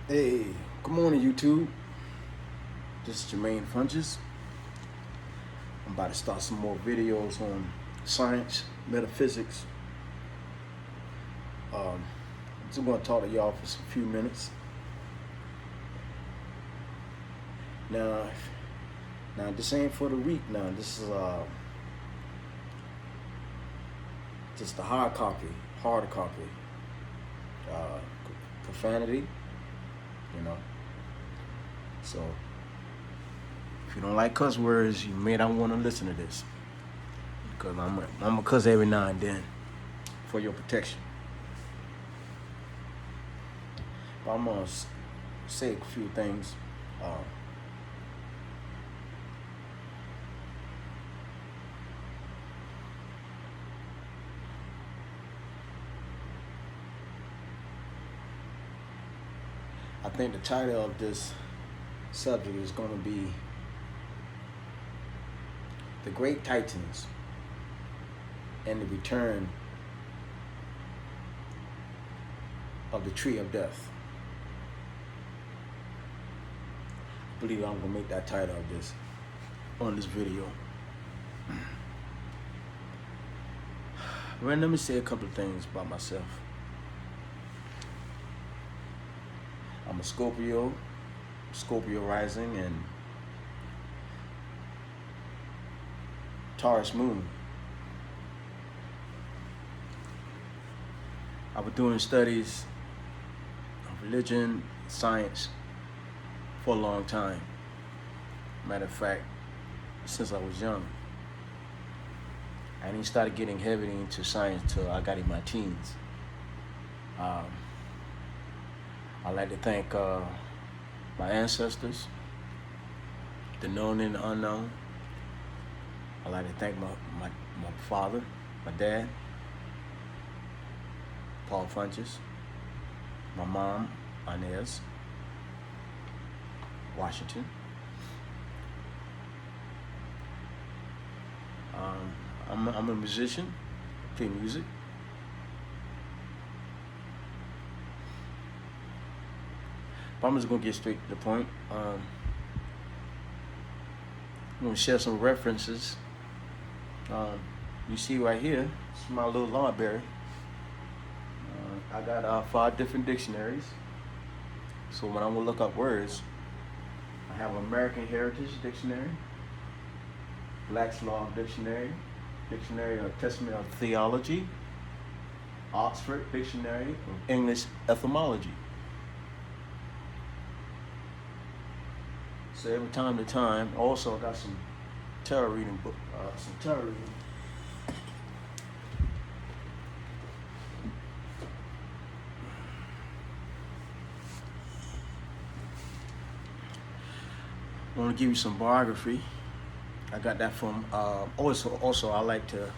Hey, good morning, YouTube. This is Jermaine Funchess. I'm about to start some more videos on science, metaphysics. I'm just going to talk to y'all for a few minutes. Now, this ain't for the week. Now, this is just the hard copy, profanity. So if you don't like cuss words, you may not want to listen to this, because I'm gonna cuss every now and then for your protection. But I'm gonna say a few things. I think the title of this subject is going to be The Great Titans and the Return of the Tree of Death. I believe I'm going to make that title of this on this video. Well, let me say a couple of things about myself. I'm a Scorpio rising, and Taurus moon. I've been doing studies of religion, science for a long time. Matter of fact, since I was young. I didn't start getting heavily into science till I got in my teens. I'd like to thank my ancestors, the known and the unknown. I'd like to thank my father, my dad, Paul Funchess, my mom, Inez, Washington. I'm a musician, play music. But I'm just gonna get straight to the point. I'm gonna share some references. You see right here, it's my little library. I got 5 different dictionaries. So when I'm gonna look up words, I have American Heritage Dictionary, Black's Law Dictionary, Dictionary of Testament of Theology, Oxford Dictionary of English Etymology. So every time to time, also I got some tarot reading book, I want to give you some biography. I got that from also I like to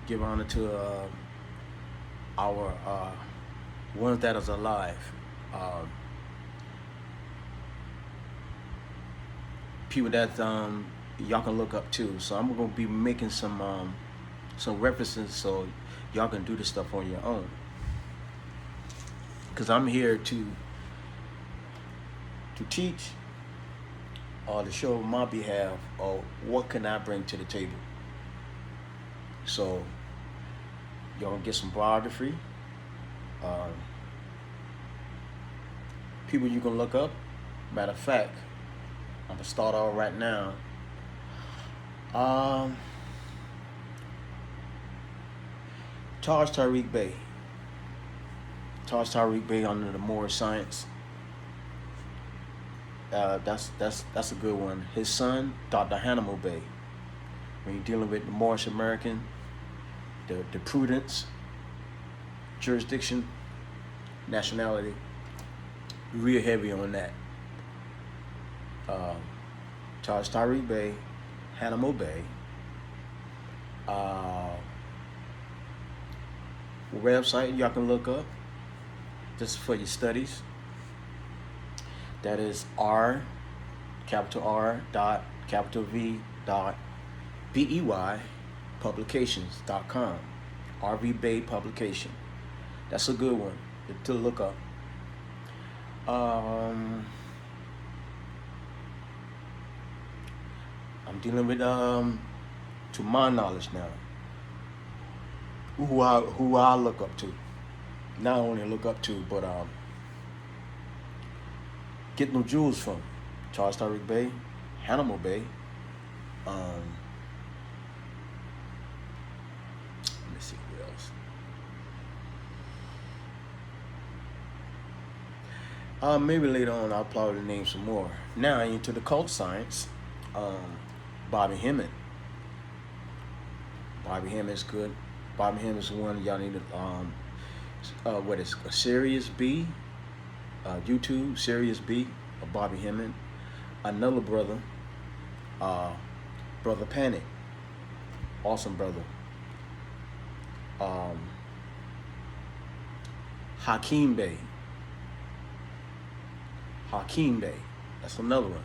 give honor to our ones that is alive. People that y'all can look up too. So I'm gonna be making some references so y'all can do this stuff on your own. Because I'm here to teach or to show on my behalf of what can I bring to the table. So y'all gonna get some biography. People you can look up. Matter of fact, I'm gonna start off right now. Tariq Bey. Tariq Bey under the Moorish science. That's a good one. His son, Dr. Hannibal Bey. When you're dealing with the Moorish American, the prudence, jurisdiction, nationality, real heavy on that. Tariq Bey, Hannibal Bey. Website y'all can look up just for your studies. That is R dot V dot BEY publications.com. RV Bey Publication. That's a good one to look up. Um, I'm dealing with to my knowledge now, who I look up to. Not only look up to, but get no jewels from. Charles Tariq Bey, Hannibal Bey. Um, let me see who else. Maybe later on I'll probably name some more. Now into the cult science. Bobby Hemmett. Bobby Hemmett's good. Bobby Hemmett's one y'all need to what is a Serious B, YouTube Serious B of Bobby Hemmett. Another brother, Brother Panic, awesome brother. Hakeem Bey. Hakeem Bey, that's another one.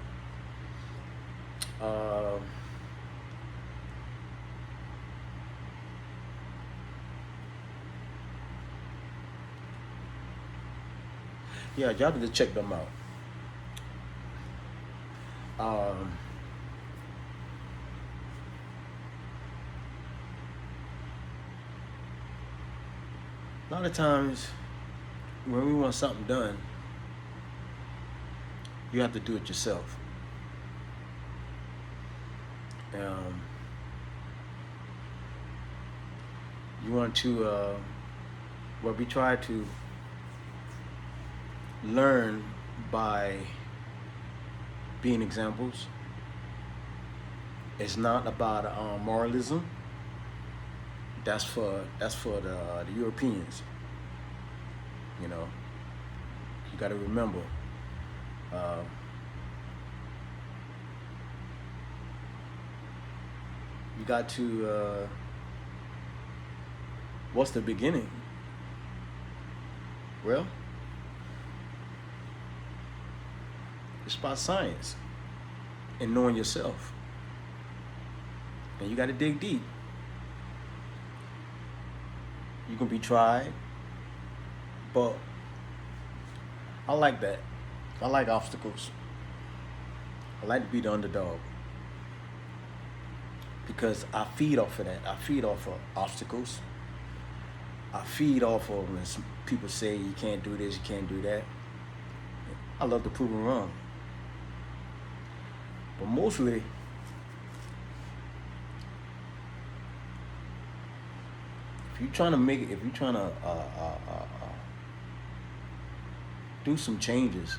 Yeah, y'all need to check them out. A lot of times when we want something done, you have to do it yourself. You want to, we try to learn by being examples. It's not about moralism. That's for the Europeans. You know, you got to remember. You got to. What's the beginning? Well, it's about science and knowing yourself. And you got to dig deep. You can be tried, but I like that. I like obstacles. I like to be the underdog because I feed off of that. I feed off of obstacles. I feed off of when people say you can't do this, you can't do that. I love to prove them wrong. But mostly, if you're trying to make it, if you're trying to do some changes,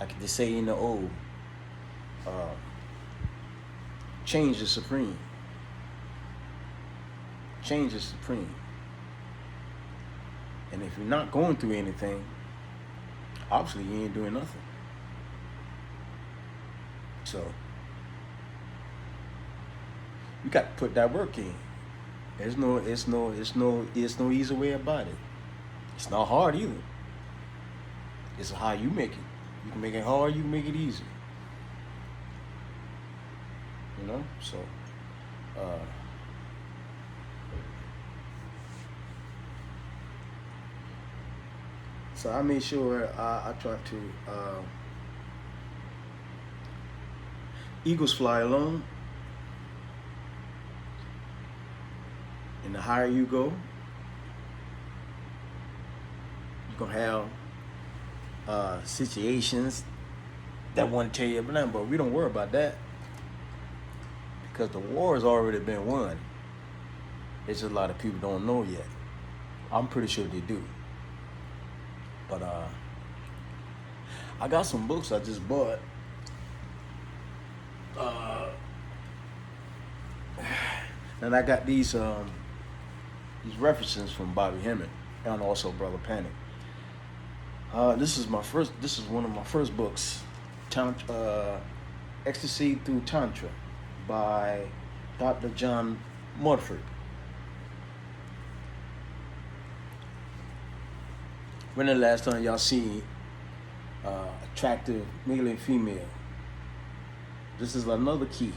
like they say in the old, change is supreme. Change is supreme. And if you're not going through anything, obviously you ain't doing nothing. So you got to put that work in. It's no easy way about it. It's not hard either. It's how you make it. You can make it hard, you can make it easy. You know? So I made sure I tried to eagles fly alone. And the higher you go, you're going to have situations that want to tell you nothing, but we don't worry about that because the war has already been won. It's just a lot of people don't know yet. I'm pretty sure they do. But I got some books I just bought. And I got these references from Bobby Hemmett and also Brother Panic. This is one of my first books, Ecstasy Through Tantra by Dr. John Mudford. When the last time y'all seen attractive male and female? This is another key.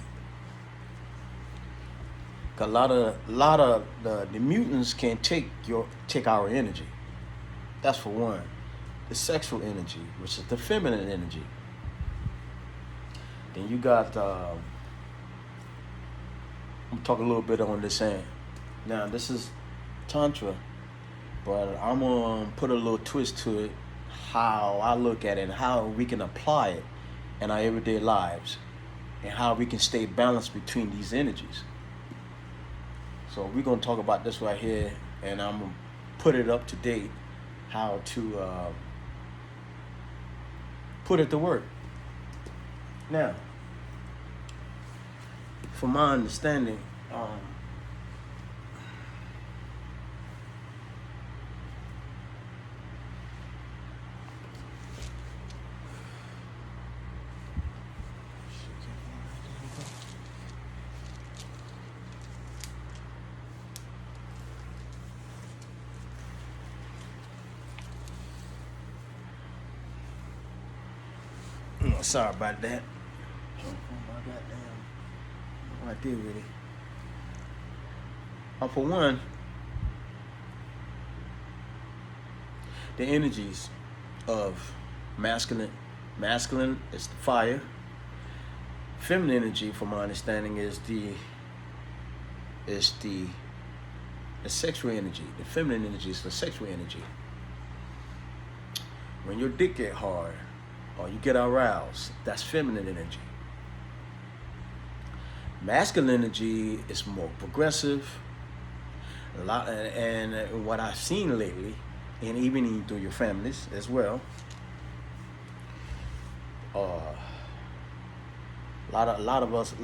A lot of the mutants can take our energy. That's for one. The sexual energy, which is the feminine energy. Then you got, I'm gonna talk a little bit on this end. Now, this is Tantra, but I'm gonna put a little twist to it, how I look at it and how we can apply it in our everyday lives and how we can stay balanced between these energies. So we're gonna talk about this right here, and I'm gonna put it up to date, how to put it to work. Now, from my understanding, sorry about that. Oh my goddamn! What I did with it. For one, the energies of masculine is the fire. Feminine energy, from my understanding, is the sexual energy. The feminine energy is the sexual energy. When your dick get hard or you get aroused, that's feminine energy. Masculine energy is more progressive. A lot, and what I've seen lately, and even through your families as well, a lot of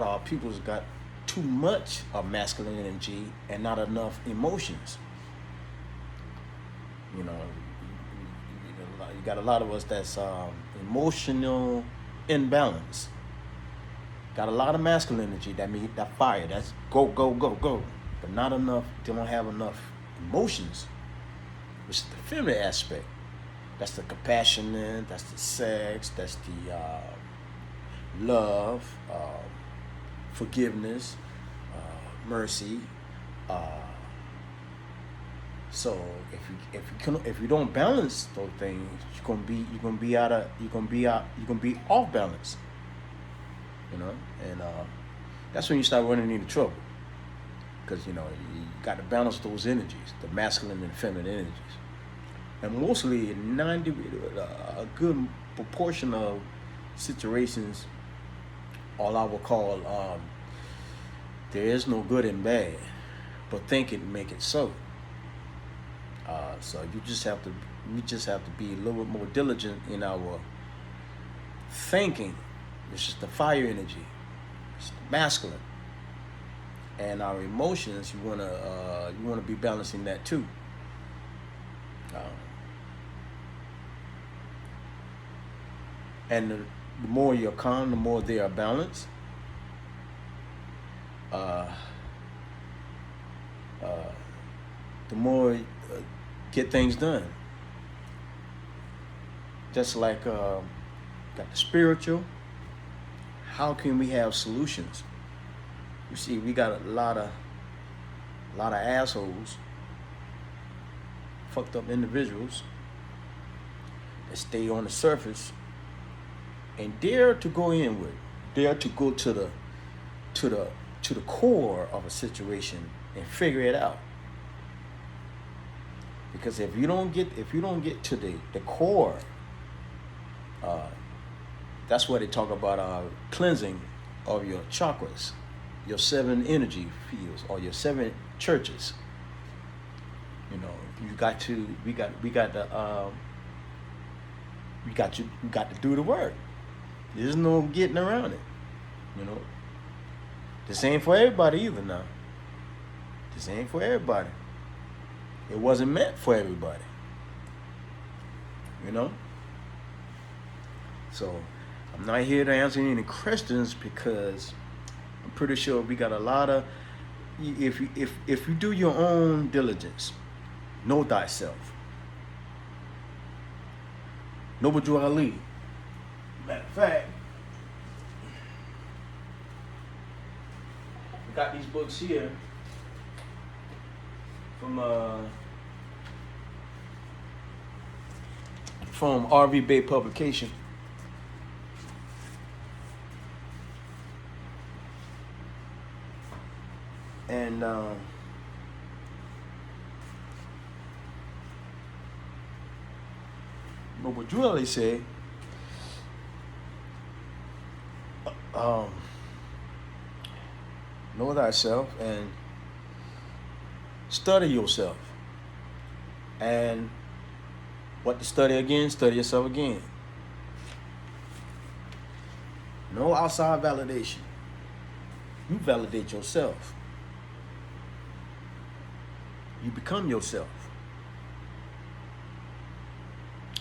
our people's got too much of masculine energy and not enough emotions. You know, you got a lot of us that's emotional imbalance. Got a lot of masculine energy, that fire, that's go, go, go, go. But not enough, they don't have enough emotions, which is the feminine aspect. That's the compassion, that's the sex, that's the love, forgiveness, mercy. So if you don't balance those things, you're gonna be off balance. You know, and that's when you start running into trouble. Because, you got to balance those energies, the masculine and feminine energies. And mostly, a good proportion of situations, all I will call, there is no good and bad, but think it, make it so. So we just have to be a little bit more diligent in our thinking, which is the fire energy, it's the masculine. And our emotions, you wanna be balancing that too. And the more you're calm, the more they are balanced. The more get things done. Just like got the spiritual. How can we have solutions? You see, we got a lot of assholes, fucked up individuals that stay on the surface and dare to go inward, dare to go to the core of a situation and figure it out. Because if you don't get to the core, that's why they talk about cleansing of your chakras, your 7 energy fields, or your 7 churches. We got to do the work. There's no getting around it. This ain't for everybody either now. This ain't for everybody. It wasn't meant for everybody. So I'm not here to answer any questions, because I'm pretty sure we got a lot of, if you do your own diligence, know thyself. Noble Ali. Matter of fact, we got these books here from from RV Bey Publication. And but what you really say, know thyself and study yourself. And what to study again? Study yourself again. No outside validation. You validate yourself. You become yourself.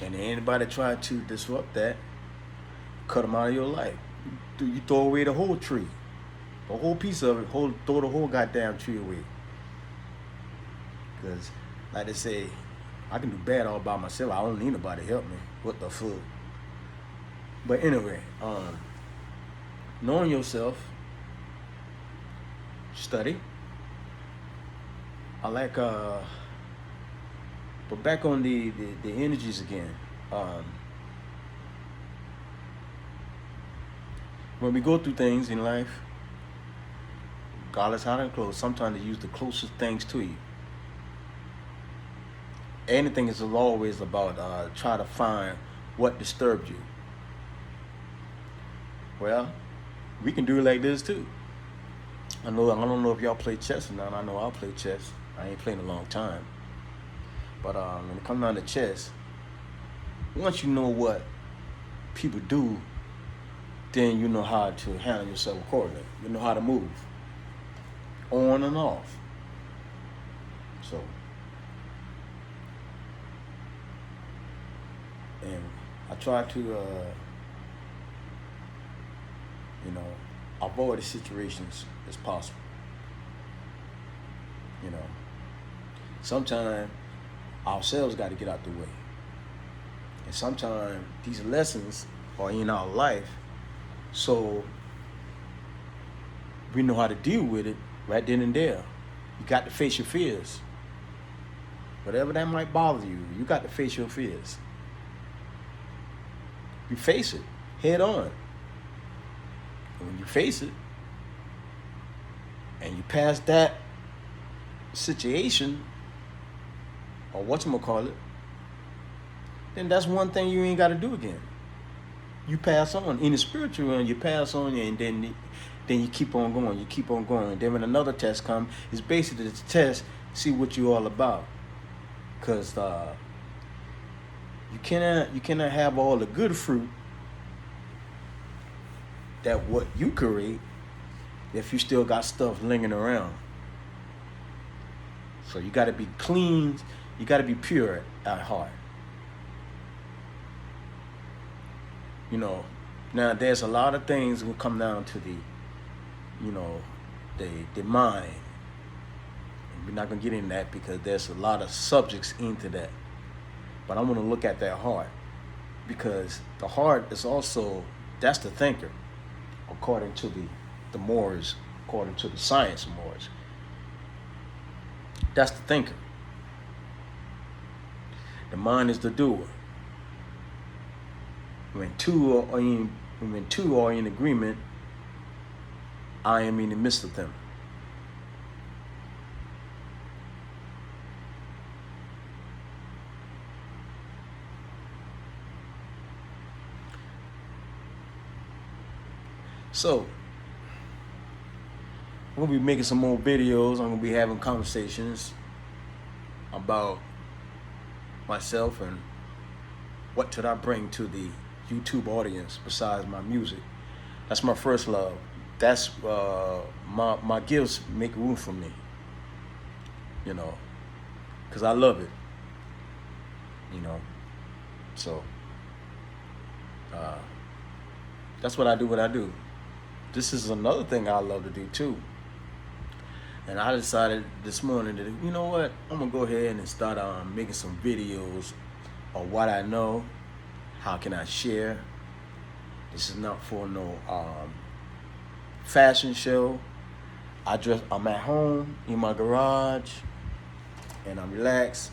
And anybody try to disrupt that, cut them out of your life. You throw away the whole tree. The whole piece of it, throw the whole goddamn tree away. Because, like they say, I can do bad all by myself. I don't need nobody to help me. What the fuck? But anyway, knowing yourself, study. I like, but back on the energies again. When we go through things in life, regardless how they're close, sometimes they use the closest things to you. Anything is always about try to find what disturbed you. Well, we can do it like this too. I don't know if y'all play chess or not. I know I'll play chess. I ain't playing a long time. But when it comes down to chess, once you know what people do, then you know how to handle yourself accordingly. You know how to move on and off. So, and I try to, avoid the situations as possible. Sometimes ourselves got to get out the way. And sometimes these lessons are in our life, so we know how to deal with it right then and there. You got to face your fears. Whatever that might bother you, you got to face your fears. You face it head on. And when you face it, and you pass that situation, or whatchamacallit, then that's one thing you ain't got to do again. You pass on. In the spiritual realm, you pass on, and then you keep on going. You keep on going. And then when another test comes, it's basically the test, see what you're all about. Because you cannot have all the good fruit that what you create if you still got stuff lingering around. So you got to be clean. You got to be pure at heart. Now there's a lot of things that will come down to the mind. And we're not going to get into that because there's a lot of subjects into that. But I want to look at that heart, because the heart is also, that's the thinker, according to the Moors, according to the science of Moors. That's the thinker. The mind is the doer. When two are in agreement, I am in the midst of them. So, I'm gonna be making some more videos. I'm gonna be having conversations about myself and what should I bring to the YouTube audience besides my music. That's my first love. That's my gifts make room for me. Because I love it. So that's what I do. This is another thing I love to do too. And I decided this morning that, you know what, I'm gonna go ahead and start making some videos of what I know. How can I share? This is not for no fashion show. I'm at home in my garage and I'm relaxed.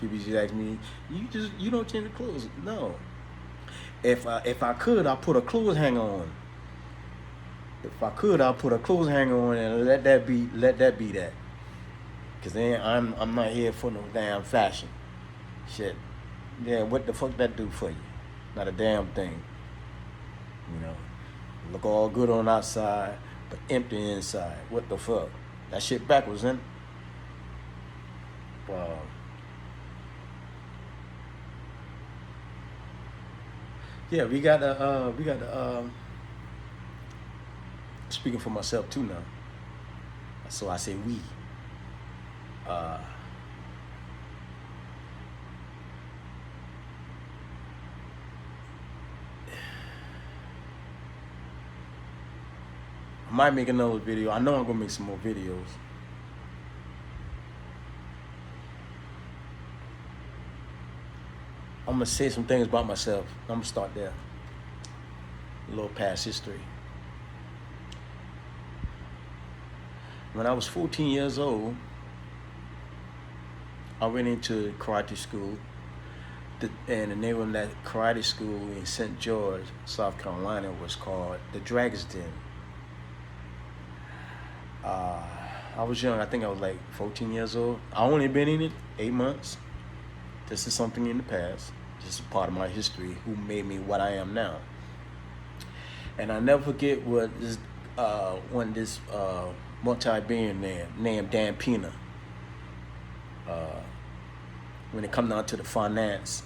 People just ask me, you don't change the clothes. No. If I could, I'll put a clothes hanger on. If I could, I'll put a clothes hanger on and let that be that. Cause then I'm not here for no damn fashion. Shit. Yeah, what the fuck that do for you? Not a damn thing. You know. Look all good on outside, but empty inside. What the fuck? That shit backwards, isn't it? Wow. Yeah, we got speaking for myself too now. So I say we. I might make another video. I know I'm gonna make some more videos. I'm gonna say some things about myself. I'm gonna start there. A little past history. When I was 14 years old, I went into karate school. And the name of that karate school in St. George, South Carolina was called the Dragon's Den. I was young. I think I was like 14 years old. I only been in it 8 months. This is something in the past. This is part of my history. Who made me what I am now? And I never forget what this multi-billionaire named Dan Pena. When it comes down to the finance,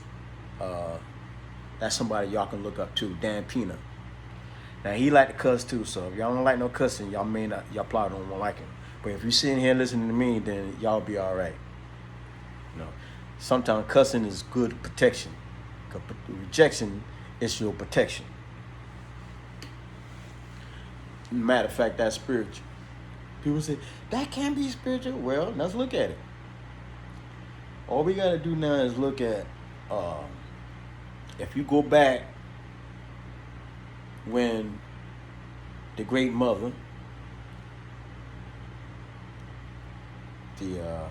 that's somebody y'all can look up to, Dan Pena. Now he like to cuss too, so if y'all don't like no cussing, y'all probably don't like him. But if you sitting here listening to me, then y'all be all right. You know, sometimes cussing is good protection. Rejection is your protection. Matter of fact, that's spiritual. People say, that can't be spiritual. Well, let's look at it. All we got to do now is look at, if you go back when the great mother, the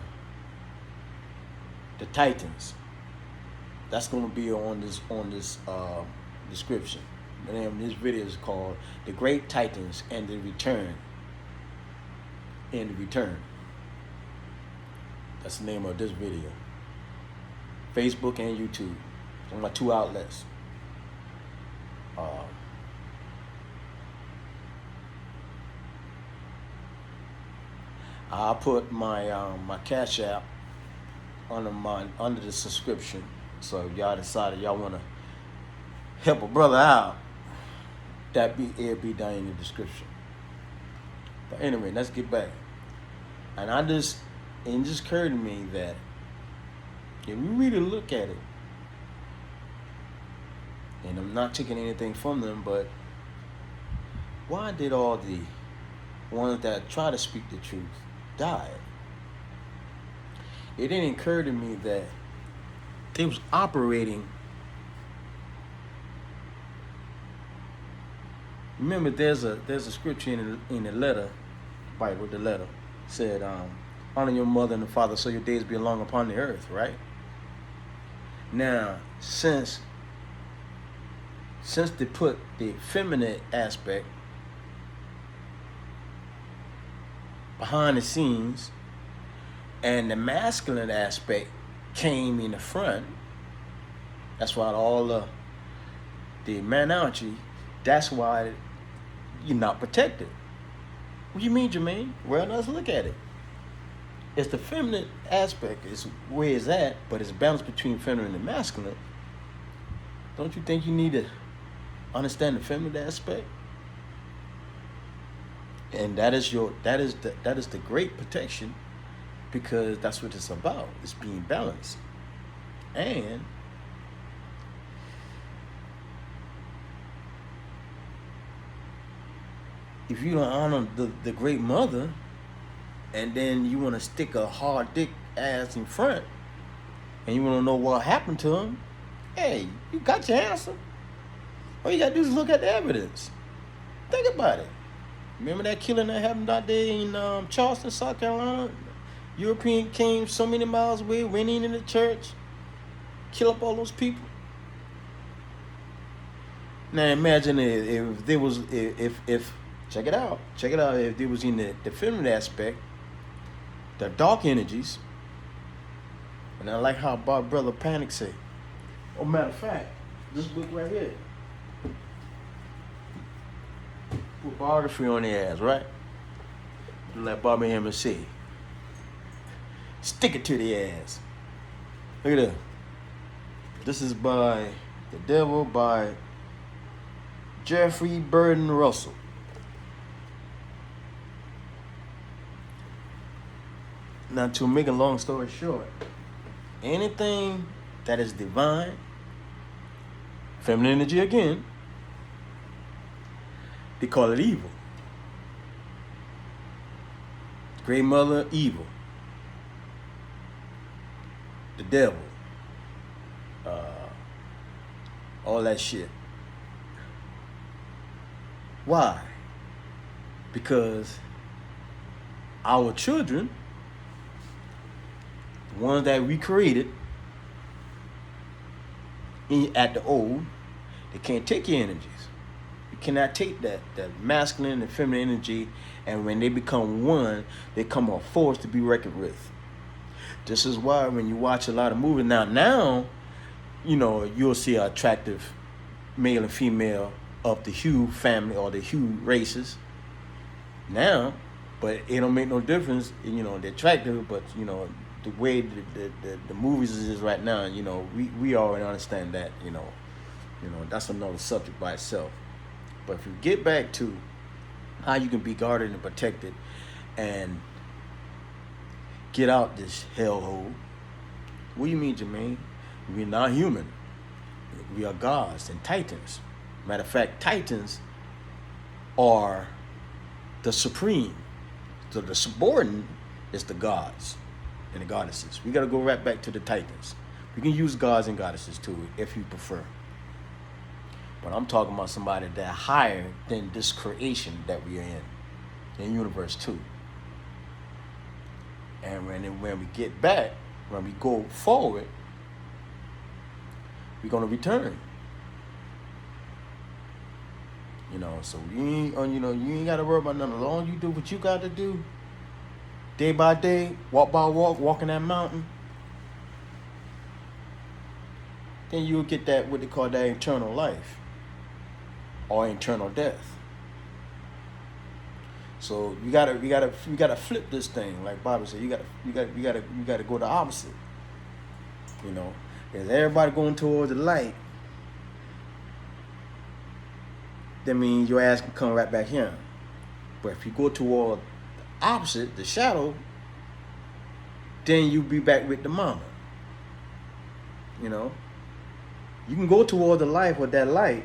Titans, that's going to be on this description. The name of this video is called The Great Titans and the Return. That's the name of this video. Facebook and YouTube. On my 2 outlets. I'll put my my Cash App under the subscription. So if y'all decided y'all want to help a brother out, it'll be down in the description. But anyway, let's get back. And it just occurred to me that if we really look at it, and I'm not taking anything from them, but why did all the ones that try to speak the truth die? It didn't occur to me that they was operating. Remember, there's a scripture in the letter, Bible, the letter said, honor your mother and the father so your days be long upon the earth, right? Now, since they put the feminine aspect behind the scenes and the masculine aspect came in the front, that's why all the analogy, that's why you're not protected. What do you mean, Jermaine? Well, let's look at it. It's the feminine aspect is where it's at, but it's balanced between feminine and masculine. Don't you think you need to understand the feminine aspect? And that is the great protection, because that's what it's about. It's being balanced. And if you don't honor the great mother, and then you want to stick a hard dick ass in front, and you want to know what happened to him, hey, you got your answer. All you got to do is look at the evidence. Think about it. Remember that killing that happened out there in Charleston, South Carolina? European came so many miles away, went in the church, kill up all those people. Now imagine if there was if check it out if there was in the feminine aspect, the dark energies, and I like how Brother Panic said. Oh, matter of fact, this book right here, put biography on their ass, right? Like Bobby Hemming say, stick it to the ass. Look at that. This is by The Devil by Jeffrey Burden Russell. Now, to make a long story short, anything that is divine, feminine energy again, they call it evil. Great Mother, evil. The devil. All that shit. Why? Because our children, the ones that we created at the old, they can't take your energies. You cannot take that masculine and feminine energy, and when they become one, they become a force to be reckoned with. This is why when you watch a lot of movies now, you know, you'll see an attractive male and female of the Hugh family or the Hugh races now, but it don't make no difference. You know, they're attractive, but you know the way the movies is right now. You know, we already understand that. You know that's another subject by itself. But if you get back to how you can be guarded and protected and get out this hellhole, what do you mean, Jermaine? We're not human. We are gods and titans. Matter of fact, titans are the supreme. So the subordinate is the gods and the goddesses. We got to go right back to the titans. We can use gods and goddesses too, if you prefer. But I'm talking about somebody that higher than this creation that we are in universe too. And when we get back, when we go forward, we're gonna return. You know, so you ain't gotta worry about nothing. As long as you do what you gotta do, day by day, walk by walk, walking that mountain, then you'll get that what they call that eternal life or eternal death. So you gotta flip this thing, like Bobby said. You gotta go the opposite. You know, because everybody going towards the light, that means your ass can come right back here. But if you go toward the opposite, the shadow, then you be back with the mama. You know, you can go toward the life with that light.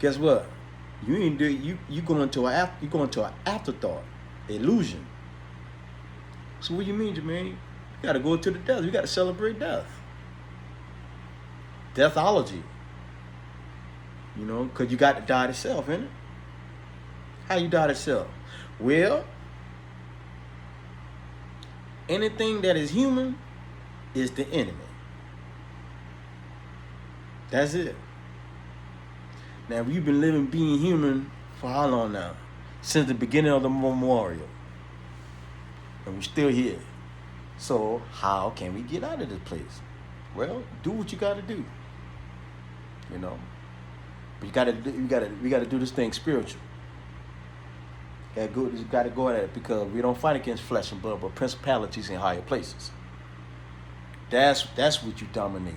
Guess what? You ain't do you going into an afterthought, illusion. So what do you mean, Jermaine? You gotta go to the death. You gotta celebrate death. Deathology. You know, because you got to die to self, innit? How you die to self? Well, anything that is human is the enemy. That's it. Now, we've been living being human for how long now? Since the beginning of the memorial. And we're still here. So, how can we get out of this place? Well, do what you got to do. You know? But we gotta do this thing spiritual. You gotta go at it because we don't fight against flesh and blood, but principalities in higher places. That's what you dominate.